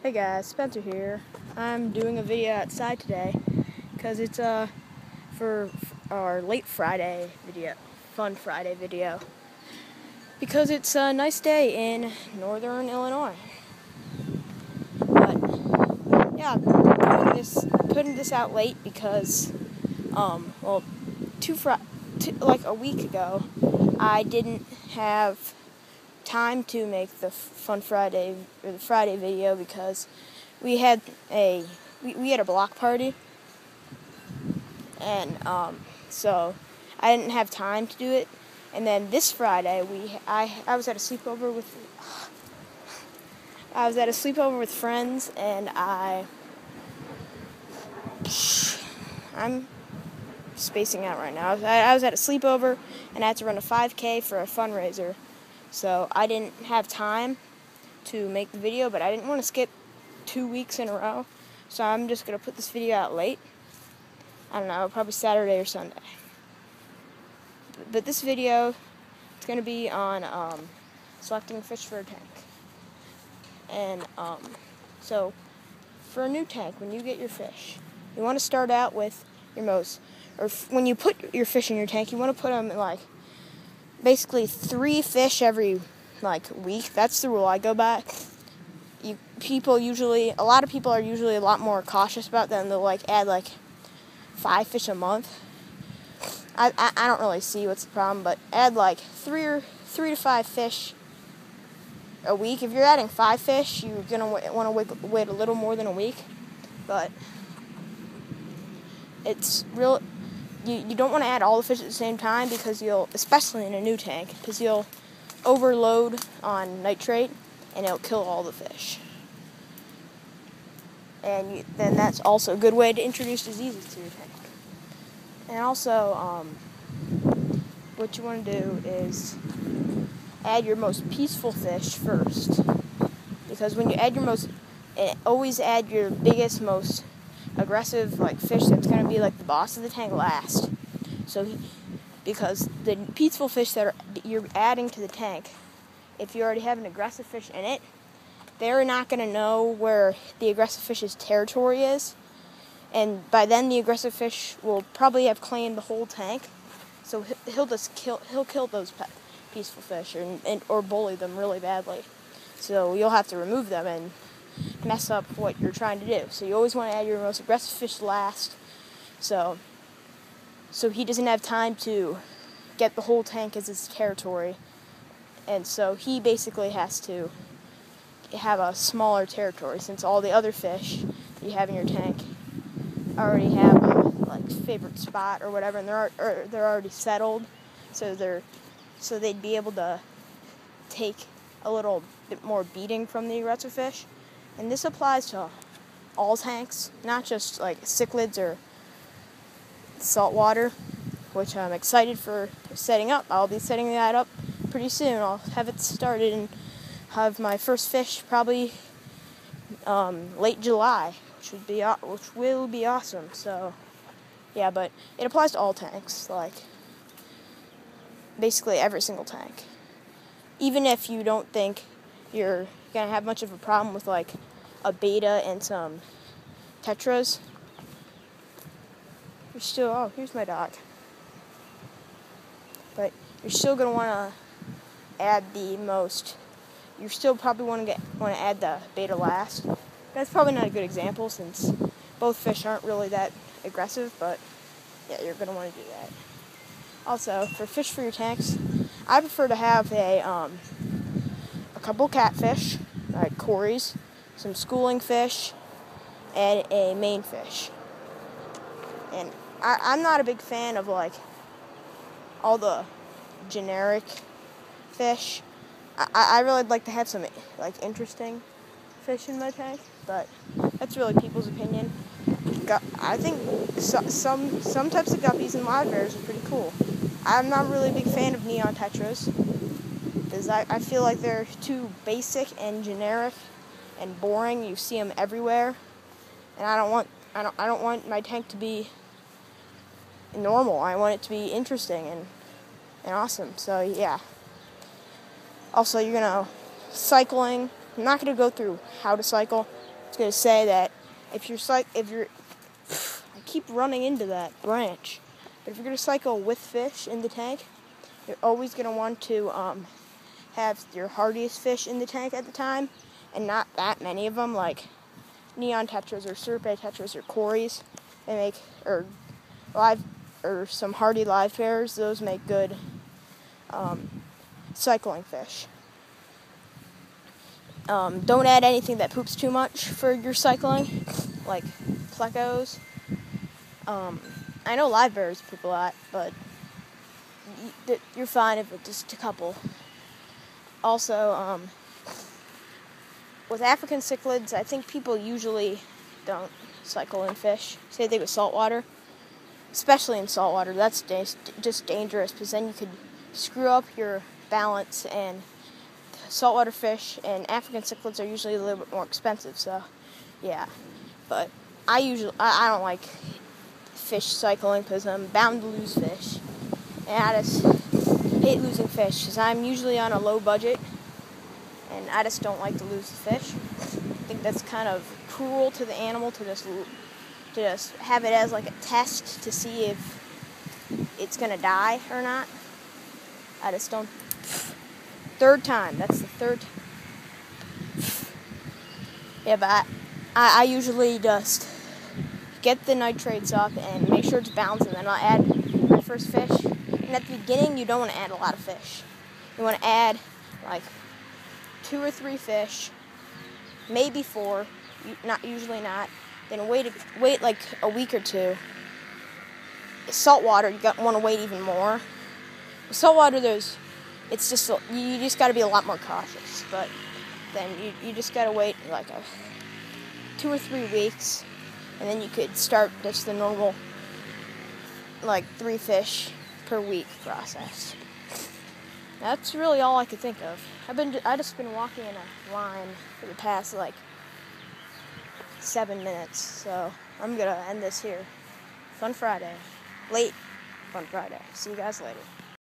Hey guys, Spencer here. I'm doing a video outside today because it's for our late Friday video, fun Friday video. Because it's a nice day in northern Illinois. But yeah, I'm putting this out late because like a week ago, I didn't have time to make the Fun Friday or the Friday video because we had a block party, and so I didn't have time to do it. And then this Friday I was at a sleepover with friends, and I'm spacing out right now. I was at a sleepover and I had to run a 5K for a fundraiser. So I didn't have time to make the video, but I didn't want to skip 2 weeks in a row. So I'm just going to put this video out late. I don't know, probably Saturday or Sunday. But this video, it's going to be on selecting fish for a tank. And so for a new tank, when you get your fish, you want to start out with when you put your fish in your tank, you want to put them in basically 3 fish every week. That's the rule I go by. A lot of people are usually a lot more cautious about them. They'll add 5 fish a month. I don't really see what's the problem, but add 3 to 5 fish a week. If you're adding 5 fish, you're gonna want to wait a little more than a week, but it's real. You don't want to add all the fish at the same time because especially in a new tank, because you'll overload on nitrate and it'll kill all the fish. And then that's also a good way to introduce diseases to your tank. And also, what you want to do is add your most peaceful fish first, because when you add always add your biggest, most aggressive fish that's going to be the boss of the tank last. Because the peaceful fish that you're adding to the tank, if you already have an aggressive fish in it, they're not going to know where the aggressive fish's territory is, and by then the aggressive fish will probably have claimed the whole tank. So he'll kill those peaceful fish or bully them really badly. So you'll have to remove them and mess up what you're trying to do. So you always want to add your most aggressive fish last, so he doesn't have time to get the whole tank as his territory, and so he basically has to have a smaller territory, since all the other fish you have in your tank already have a favorite spot or whatever, and they're already settled, so they'd be able to take a little bit more beating from the aggressive fish. And this applies to all tanks, not just cichlids or saltwater, which I'm excited for setting up. I'll be setting that up pretty soon. I'll have it started and have my first fish probably late July, which will be awesome. So yeah, but it applies to all tanks, basically every single tank. Even if you don't think you're gonna have much of a problem with a beta and some tetras, here's my dog. But you're still gonna want to add you still probably want to add the beta last. That's probably not a good example since both fish aren't really that aggressive, but yeah, you're gonna want to do that. Also, for fish for your tanks, I prefer to have a couple catfish, cories, some schooling fish, and a main fish. And I'm not a big fan of all the generic fish. I really like to have some interesting fish in my tank, but that's really people's opinion. I think some types of guppies and live bears are pretty cool. I'm not really a big fan of neon tetras, because I feel like they're too basic and generic and boring. You see them everywhere, and I don't want my tank to be normal. I want it to be interesting and awesome. So yeah. Also, cycling I'm not going to go through how to cycle. It's going to say that I keep running into that branch. But if you're going to cycle with fish in the tank, you're always going to want to have your hardiest fish in the tank at the time, and not that many of them, like neon tetras or serpe tetras or cories. They make or some hardy live pairs. Those make good cycling fish. Don't add anything that poops too much for your cycling, like plecos. I know live bears poop a lot, but you're fine if it's just a couple. Also, with African cichlids, I think people usually don't cycle in fish. Same thing with saltwater, especially in saltwater. That's just dangerous, because then you could screw up your balance, and saltwater fish and African cichlids are usually a little bit more expensive, so yeah. But I don't like fish cycling because I'm bound to lose fish, and I just hate losing fish because I'm usually on a low budget, and I just don't like to lose the fish. I think that's kind of cruel to the animal to just have it as like a test to see if it's gonna die or not. I just don't. Third time. That's the third. Yeah, but I usually just get the nitrates up and make sure it's balanced, and then I'll add my first fish. And at the beginning, you don't want to add a lot of fish. You want to add like 2 or 3 fish, maybe 4. Usually not. Then wait like a week or 2. Saltwater, you want to wait even more. Saltwater, you just got to be a lot more cautious. But then you just got to wait like 2 or 3 weeks, and then you could start just the normal like 3 fish per week process. That's really all I could think of. I just been walking in a line for the past like 7 minutes, so I'm gonna end this here. Fun Friday. Late Fun Friday. See you guys later.